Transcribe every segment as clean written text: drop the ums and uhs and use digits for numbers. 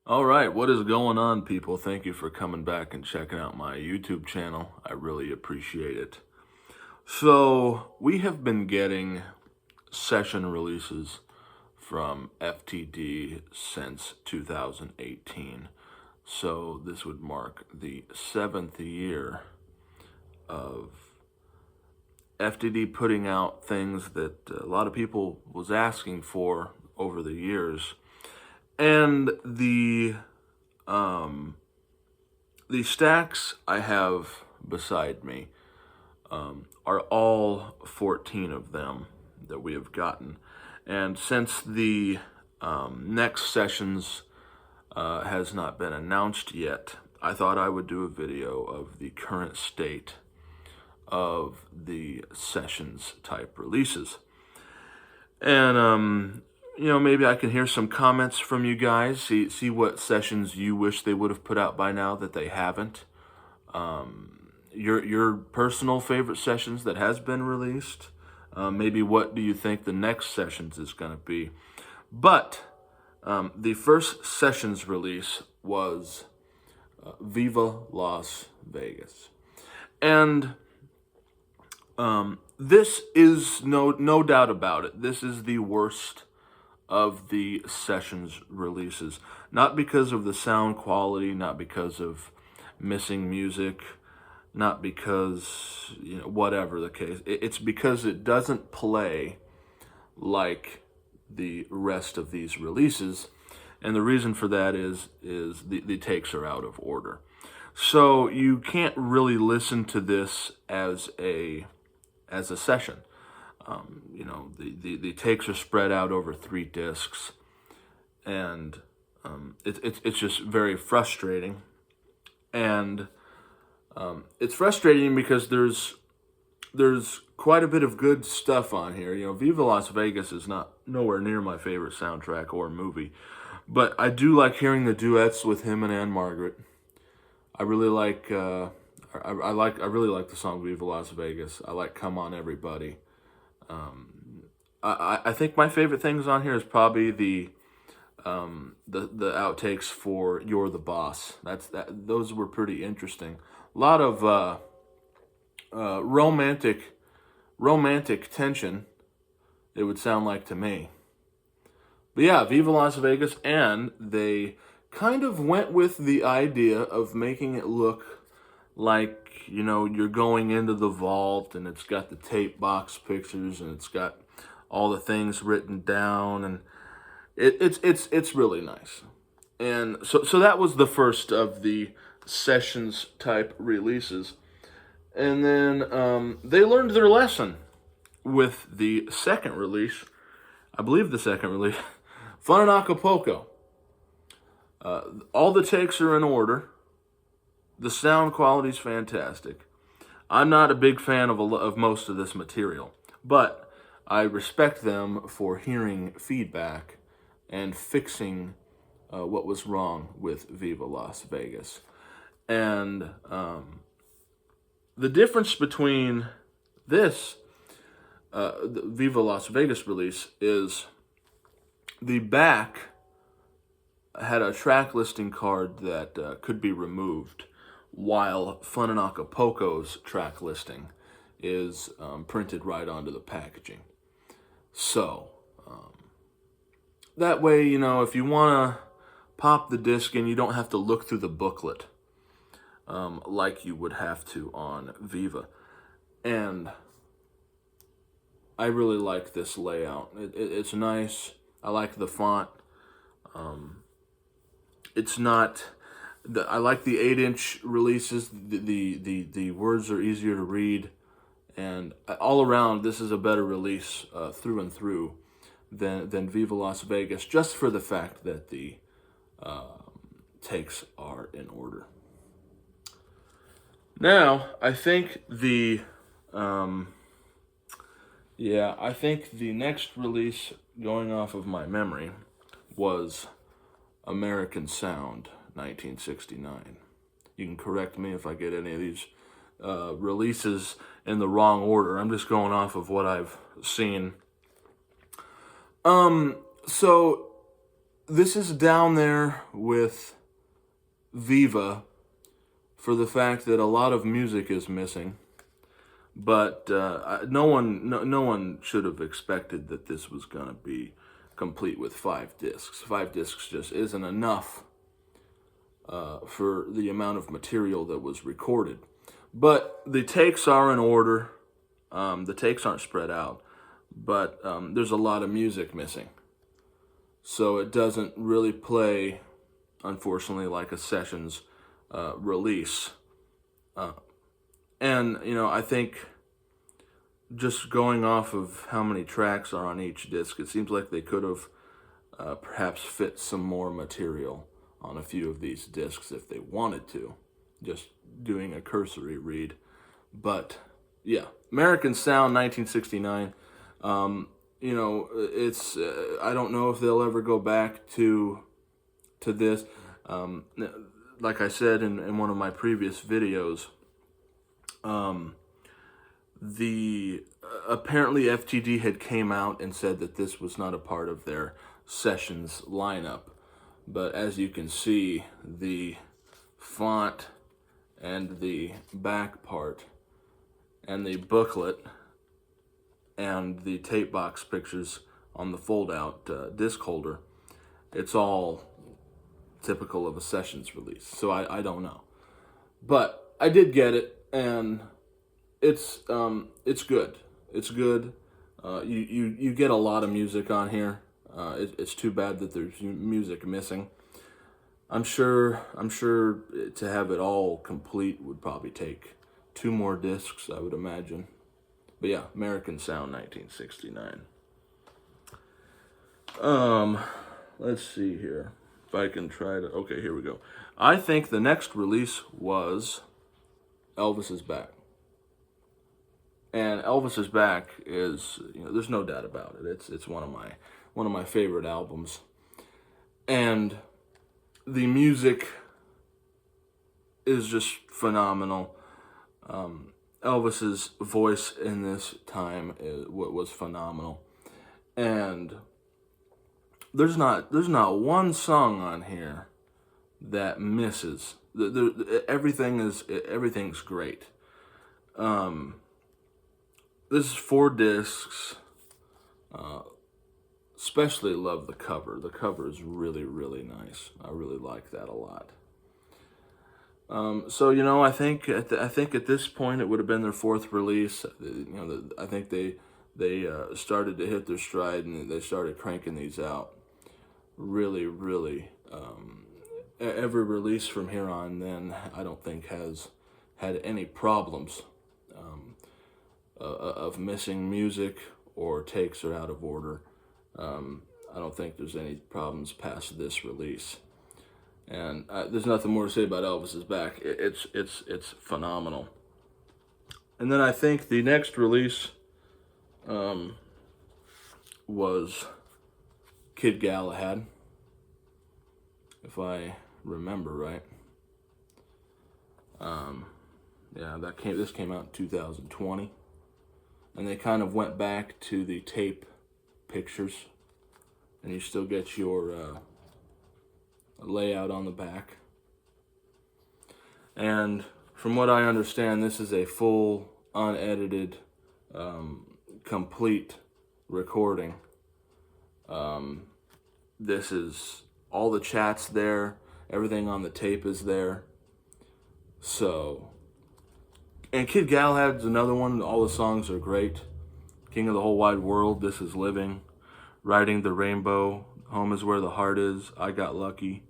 All right, what is going on, people? Thank you for coming back and checking out my YouTube channel. I really appreciate it. So, we have been getting session releases from FTD since 2018. So, this would mark the 7th year of FTD putting out things that a lot of people was asking for over the years. And um, the stacks I have beside me are all 14 of them that we have gotten. And since the next sessions has not been announced yet, I thought I would do a video of the current state of the sessions type releases. And maybe I can hear some comments from you guys, see what sessions you wish they would have put out by now that they haven't. Your personal favorite sessions that has been released. Maybe what do you think the next sessions is going to be? But the first sessions release was Viva Las Vegas. And this is no doubt about it. This is the worst of the sessions releases. Not because of the sound quality, not because of missing music, not because, whatever the case. It's because it doesn't play like the rest of these releases. And the reason for that is the takes are out of order. So you can't really listen to this as a session. The takes are spread out over 3 discs, and it's just very frustrating. And it's frustrating because there's quite a bit of good stuff on here. Viva Las Vegas is not nowhere near my favorite soundtrack or movie, but I do like hearing the duets with him and Anne Margaret. I really like I really like the song Viva Las Vegas. I like Come On Everybody. I think my favorite things on here is probably the outtakes for You're the Boss. Those were pretty interesting. A lot of romantic tension, it would sound like to me. But yeah, Viva Las Vegas, and they kind of went with the idea of making it look like, you're going into the vault, and it's got the tape box pictures, and it's got all the things written down, and it's really nice. And so that was the first of the sessions type releases. And then they learned their lesson with the second release. I believe the second release, Fun in Acapulco. All the takes are in order. The sound quality is fantastic. I'm not a big fan of most of this material, but I respect them for hearing feedback and fixing what was wrong with Viva Las Vegas. And the difference between this, the Viva Las Vegas release, is the back had a track listing card that could be removed, while Fun in Acapulco's track listing is printed right onto the packaging. So, that way, if you want to pop the disc in, you don't have to look through the booklet like you would have to on Viva. And I really like this layout. It's nice. I like the font. It's not... I like the 8-inch releases. The words are easier to read, and all around, this is a better release through and through than Viva Las Vegas, just for the fact that the takes are in order. Now, I think the next release, going off of my memory, was American Sound, 1969. You can correct me if I get any of these releases in the wrong order. I'm just going off of what I've seen. So this is down there with Viva for the fact that a lot of music is missing. But no one should have expected that this was going to be complete with 5 discs. 5 discs just isn't enough for the amount of material that was recorded. But the takes are in order. The takes aren't spread out. But there's a lot of music missing. So it doesn't really play, unfortunately, like a sessions release. And, I think just going off of how many tracks are on each disc, it seems like they could have perhaps fit some more material on a few of these discs if they wanted to, just doing a cursory read. But, yeah, American Sound, 1969. It's, I don't know if they'll ever go back to this. Like I said in one of my previous videos, apparently FTD had came out and said that this was not a part of their sessions lineup. But as you can see, the font and the back part and the booklet and the tape box pictures on the fold-out disc holder, it's all typical of a sessions release. So I don't know. But I did get it, and it's good. It's good. You get a lot of music on here. It's too bad that there's music missing. I'm sure to have it all complete would probably take 2 more discs, I would imagine. But yeah, American Sound, 1969. Let's see here. If I can try to... Okay, here we go. I think the next release was Elvis is Back. And Elvis is Back is, there's no doubt about it. It's one of my favorite albums. And the music is just phenomenal. Elvis's voice in this time was phenomenal. And there's not one song on here that misses. Everything's great. This is 4 discs. Especially love the cover. The cover is really, really nice. I really like that a lot. So I think at this point it would have been their 4th release. I think they started to hit their stride and they started cranking these out. Really, really. Every release from here on then, I don't think has had any problems of missing music or takes are out of order. I don't think there's any problems past this release. And there's nothing more to say about Elvis is Back. It's phenomenal. And then I think the next release was Kid Galahad, if I remember right. Yeah, this came out in 2020, and they kind of went back to the tape pictures, and you still get your layout on the back. And from what I understand, this is a full, unedited, complete recording. This is all the chats there, everything on the tape is there. So, and Kid Galahad's another one. All the songs are great. King of the Whole Wide World, This Is Living, Riding the Rainbow, Home Is Where the Heart Is, I Got Lucky,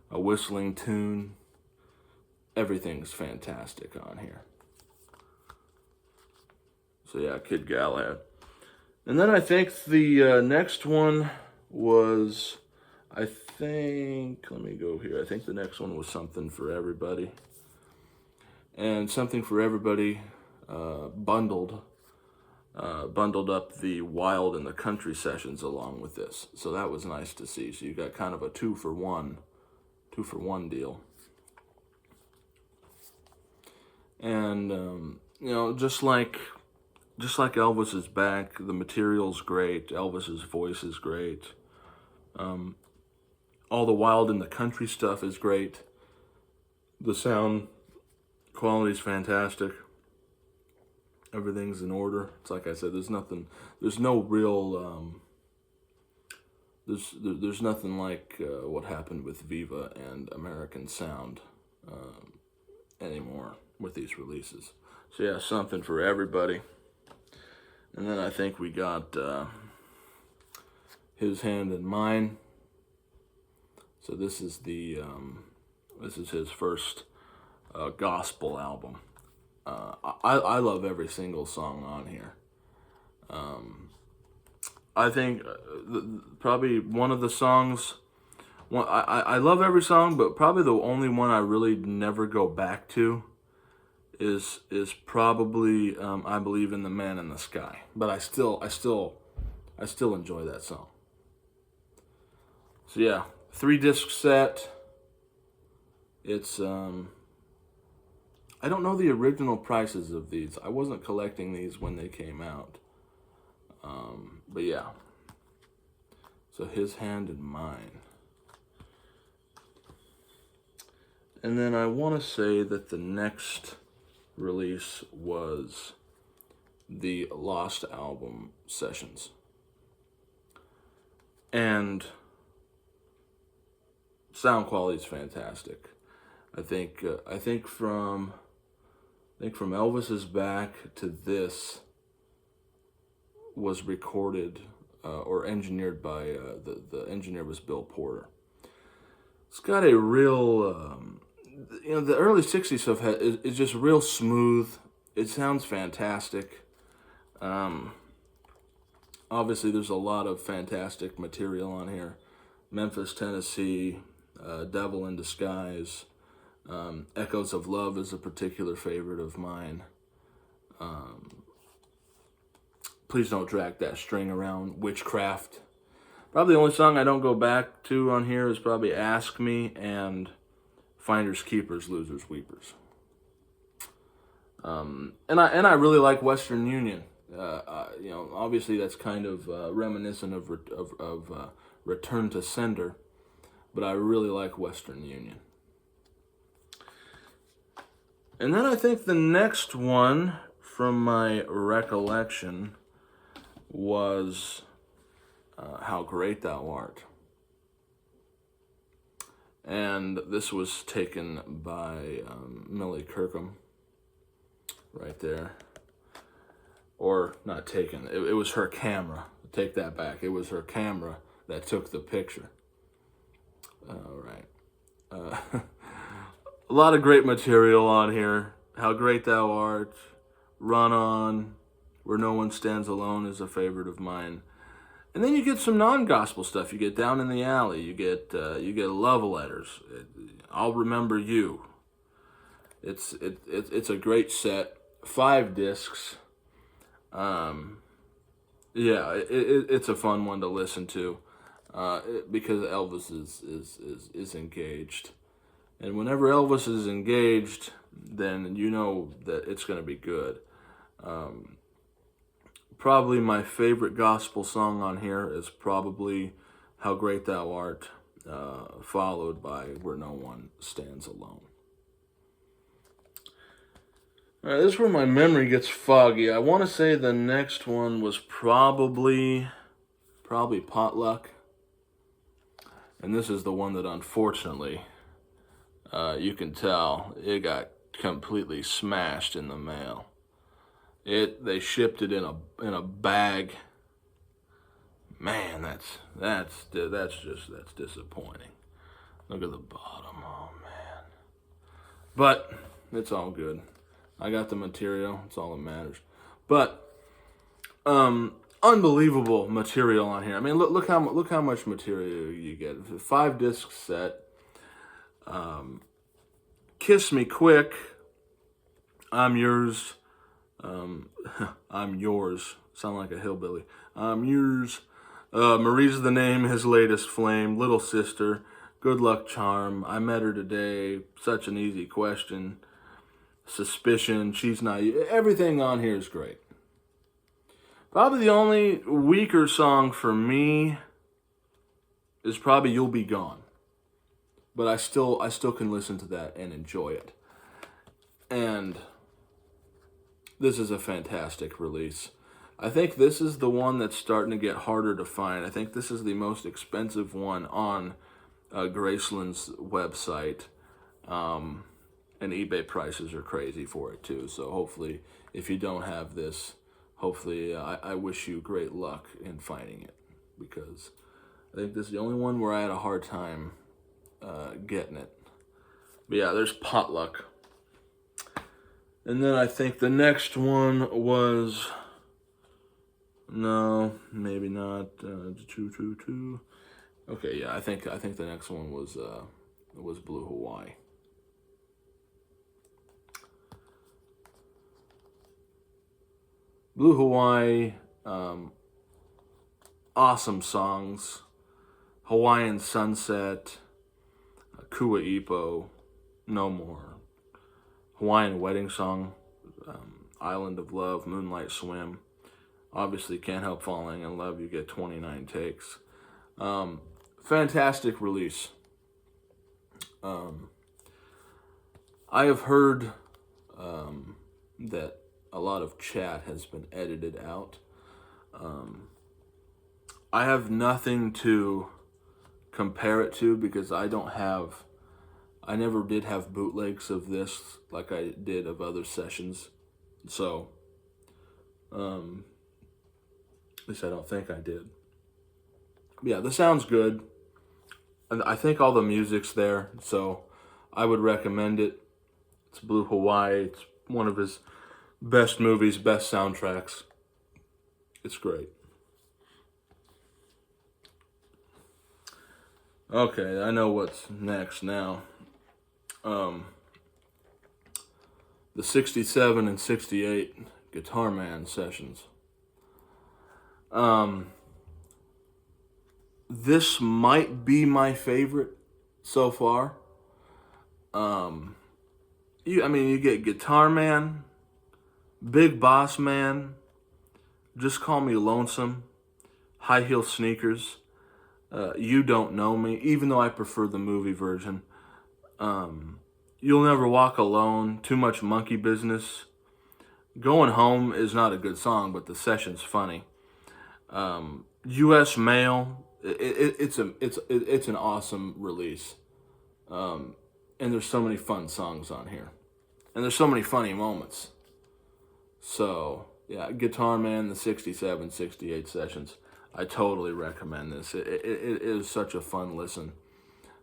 A Whistling Tune. Everything's fantastic on here. So yeah, Kid Galahad. And then I think the next one was, let me go here. I think the next one was Something for Everybody. And Something for Everybody bundled up the Wild and the Country sessions along with this. So that was nice to see. So you got kind of a two for one deal. And just like Elvis is Back, the material's great. Elvis's voice is great. All the Wild in the Country stuff is great. The sound quality is fantastic. Everything's in order. It's like I said, there's no real, there's nothing like what happened with Viva and American Sound anymore with these releases. So yeah, something for everybody. And then I think we got His Hand in Mine. So this is his first gospel album. I love every single song on here. I think probably one of the songs, I love every song, but probably the only one I really never go back to is probably I Believe in the Man in the Sky. But I still enjoy that song. So yeah, 3-disc set. It's I don't know the original prices of these. I wasn't collecting these when they came out. But yeah. So His Hand in Mine. And then I want to say that the next release was the Lost Album Sessions. And sound quality is fantastic. I think from Elvis's Back to this was recorded or engineered by the engineer was Bill Porter. It's got a real the early 60s stuff is just real smooth. It sounds fantastic. Obviously there's a lot of fantastic material on here. Memphis, Tennessee, Devil in Disguise, Echoes of Love is a particular favorite of mine. Please Don't Drag That String Around, Witchcraft. Probably the only song I don't go back to on here is probably Ask Me and Finders Keepers, Losers Weepers. And I really like Western Union. Obviously that's kind of reminiscent of Return to Sender, but I really like Western Union. And then I think the next one from my recollection was How Great Thou Art. And this was taken by Millie Kirkham right there. Or not taken, it was her camera. Take that back. It was her camera that took the picture. All right. A lot of great material on here. How Great Thou Art, Run On, Where No One Stands Alone is a favorite of mine. And then you get some non-gospel stuff. You get Down in the Alley. You get Love Letters. I'll Remember You. It's a great set. 5 discs. It's a fun one to listen to because Elvis is engaged. And whenever Elvis is engaged, then you know that it's going to be good. Probably my favorite gospel song on here is probably How Great Thou Art, followed by Where No One Stands Alone. All right, this is where my memory gets foggy. I want to say the next one was probably Potluck. And this is the one that unfortunately, you can tell it got completely smashed in the mail. They shipped it in a bag. Man, that's disappointing. Look at the bottom. Oh man. But it's all good. I got the material. It's all that matters. But unbelievable material on here. I mean, look how much material you get. It's a 5-disc set. Kiss Me Quick. I'm Yours. I'm Yours. Sound like a hillbilly. I'm Yours. Marie's the Name, His Latest Flame, Little Sister, Good Luck Charm, I Met Her Today, Such an Easy Question, Suspicion, She's Not You. Everything on here is great. Probably the only weaker song for me is probably You'll Be Gone. but I still can listen to that and enjoy it. And this is a fantastic release. I think this is the one that's starting to get harder to find. I think this is the most expensive one on Graceland's website. And eBay prices are crazy for it too. So hopefully, if you don't have this, hopefully I wish you great luck in finding it, because I think this is the only one where I had a hard time getting it. But yeah, there's Potluck. And then I think the next one was, no, maybe not. Okay, yeah, I think the next one was Blue Hawaii. Blue Hawaii, awesome songs. Hawaiian Sunset, Kua Ipo, No More. Hawaiian Wedding Song, Island of Love, Moonlight Swim. Obviously, Can't Help Falling in Love, you get 29 takes. Fantastic release. I have heard that a lot of chat has been edited out. I have nothing to compare it to because I never did have bootlegs of this like I did of other sessions. So, at least I don't think I did. But yeah, the sound's good. And I think all the music's there, so I would recommend it. It's Blue Hawaii. It's one of his best movies, best soundtracks. It's great. Okay, I know what's next now. The 67 and 68 Guitar Man sessions. This might be my favorite so far. You get Guitar Man, Big Boss Man, Just Call Me Lonesome, High Heel Sneakers, You Don't Know Me, even though I prefer the movie version. You'll Never Walk Alone, Too Much Monkey Business. Going Home is not a good song, but the session's funny. U.S. Mail, it's an awesome release. And there's so many fun songs on here. And there's so many funny moments. So, yeah, Guitar Man, the 67, 68 sessions. I totally recommend this. It is such a fun listen.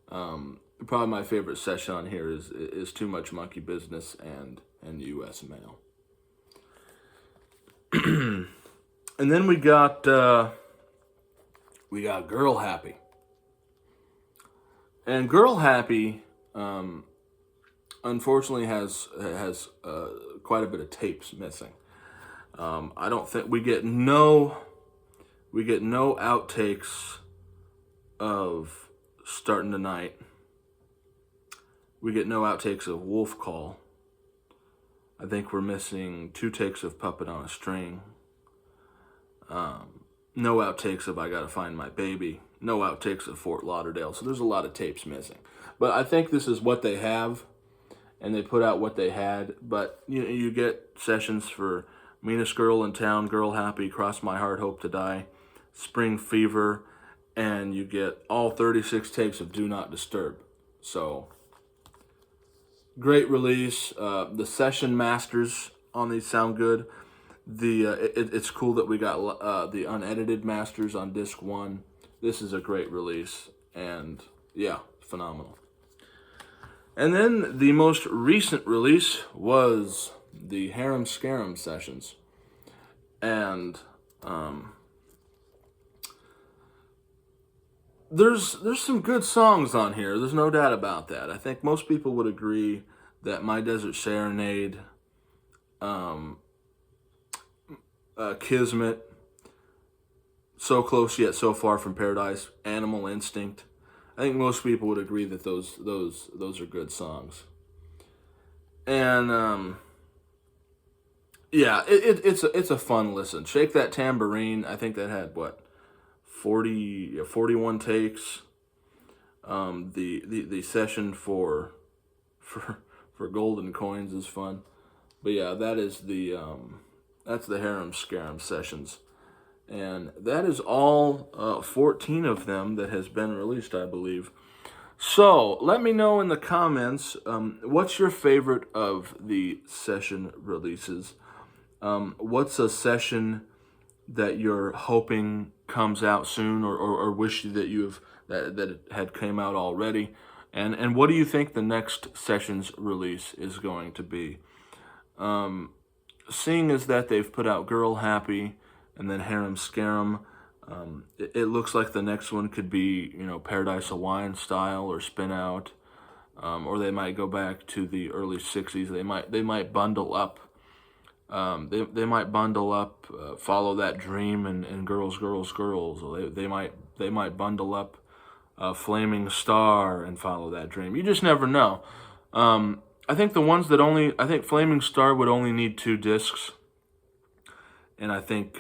Probably my favorite session on here is Too Much Monkey Business and U.S. Mail. And then we got Girl Happy. And Girl Happy, unfortunately, has quite a bit of tapes missing. I don't think we get no outtakes of Starting Tonight. We get no outtakes of Wolf Call. I think we're missing 2 takes of Puppet on a String. No outtakes of I Gotta Find My Baby. No outtakes of Fort Lauderdale. So there's a lot of tapes missing. But I think this is what they have, and they put out what they had. But you get sessions for Meanest Girl in Town, Girl Happy, Cross My Heart, Hope to Die, Spring Fever, and you get all 36 takes of Do Not Disturb. So, great release. The session masters on these sound good. It's cool that we got the unedited masters on disc 1. This is a great release, and yeah, phenomenal. And then the most recent release was the Harum Scarum sessions, and there's some good songs on here. There's no doubt about that. I think most people would agree that My Desert Serenade, Kismet, So Close Yet So Far from Paradise, Animal Instinct. I think most people would agree that those are good songs. And yeah, it's a fun listen. Shake That Tambourine, I think that had 41 takes. The session for golden coins is fun. But yeah, that is that's the Harum Scarum sessions. And that is all 14 of them that has been released, I believe. So let me know in the comments, what's your favorite of the session releases? What's a session that you're hoping comes out soon, or wish that that it had came out already? And what do you think the next session's release is going to be? Seeing as that they've put out Girl Happy and then Harum Scarum, it looks like the next one could be, Paradise Hawaiian style or Spin Out, or they might go back to the early '60s. They might bundle up. They might bundle up Follow That Dream and Girls, Girls, Girls. Or they might bundle up Flaming Star and Follow That Dream. You just never know. I think I think Flaming Star would only need 2 discs. And I think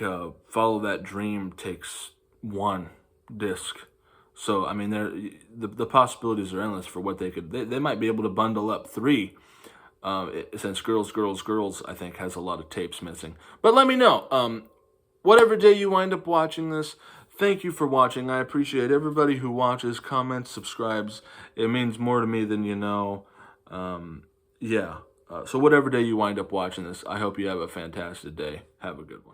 Follow That Dream takes 1 disc. So, I mean, the possibilities are endless for what they could... They might be able to bundle up 3, since Girls, Girls, Girls, I think, has a lot of tapes missing. But let me know. Whatever day you wind up watching this, thank you for watching. I appreciate everybody who watches, comments, subscribes. It means more to me than you know. Yeah. So whatever day you wind up watching this, I hope you have a fantastic day. Have a good one.